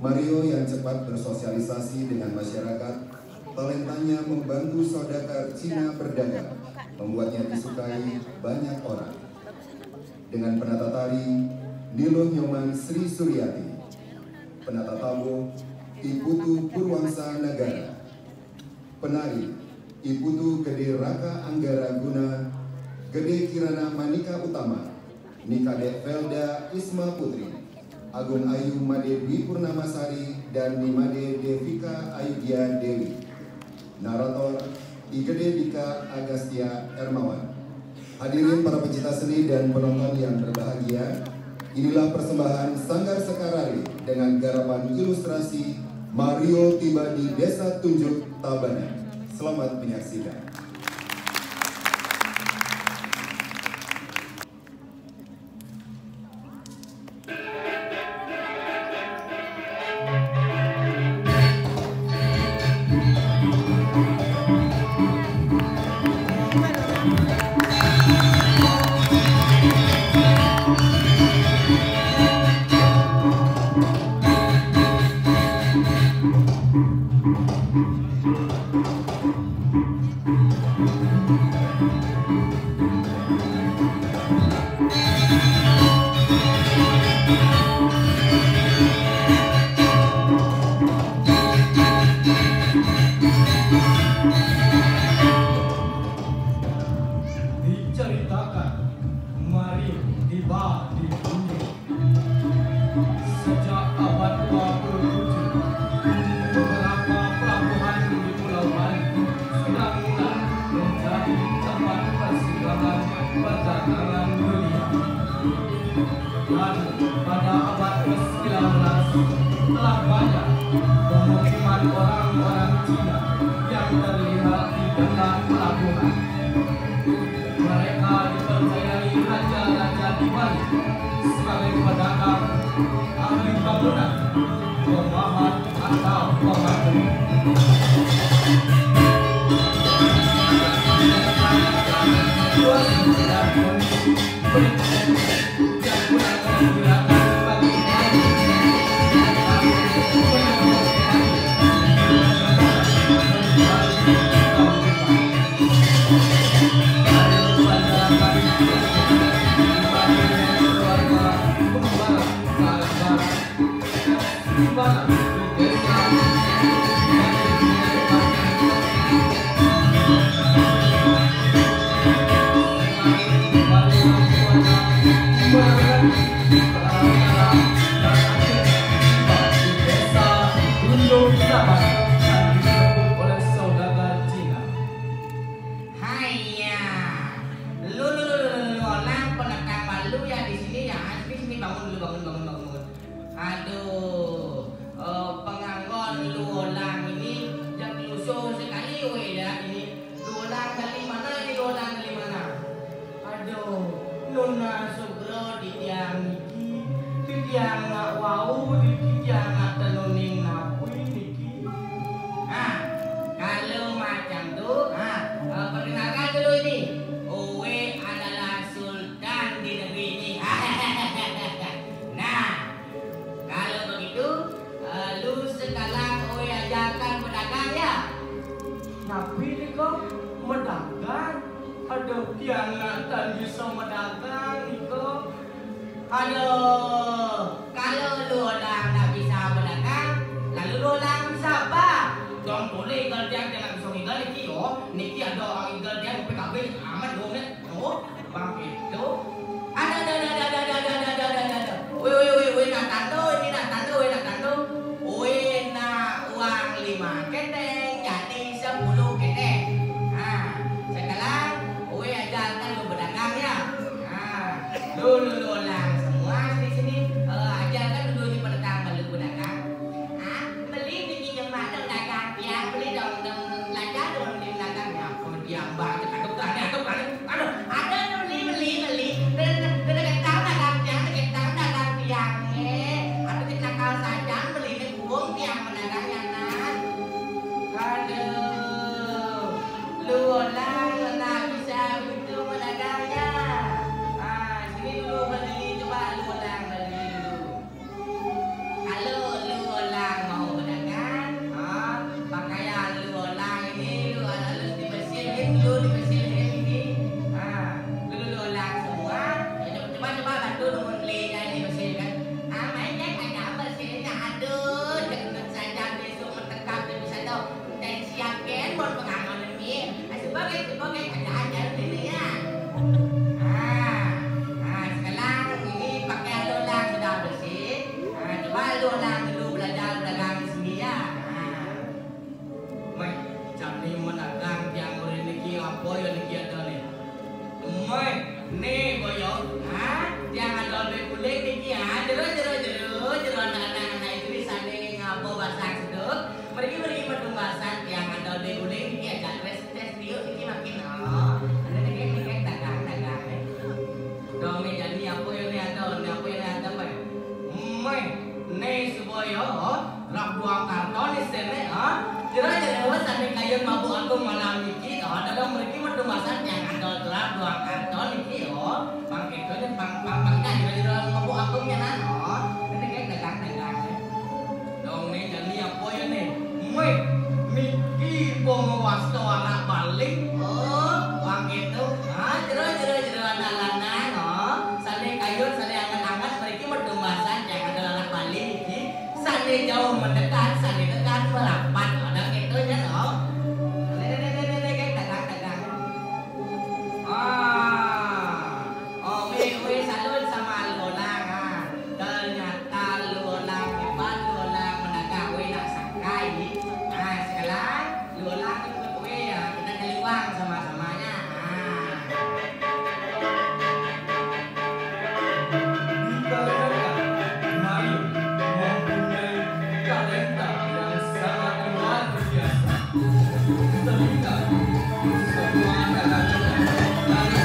Mario yang cepat bersosialisasi dengan masyarakat, talentanya membantu saudagar Cina berdagang, membuatnya disukai banyak orang. Dengan penata tari, Nilo Nyoman Sri Suryati, penata tabuh, Iputu Purwangsa Negara, penari, Iputu Gede Raka Anggara Guna, Gede Kirana Manika Utama, Nikade Velda Isma Putri, Agung Ayu Made Dwi Purnamasari, dan Nimade Devika Ayudya Dewi. Narator, Igede Dika Agastya Ermawan. Hadirin para pecinta seni dan penonton yang berbahagia, inilah persembahan Sanggar Sekarari dengan garapan ilustrasi Mario tiba di Desa Tunjuk Tabanan. Selamat menyaksikan. Lu semua gelap dua karton di sini, Kira-kira sampai kalian mabuk aku malam ini, dalam mereka bermasak yang ada gelap dua karton ini, bang itu nih bang kira-kira mabuk aku yang ini kayak dagang-dagang. Dong nih jadi apa ya nih? Miki pengawas anak balik, bang itu, jero anak-anak, sane kayun sane angan-angan mereka bermasak yang ada anak balik ini, sane jauh mendekat, sane dekat merapat. Semua adalah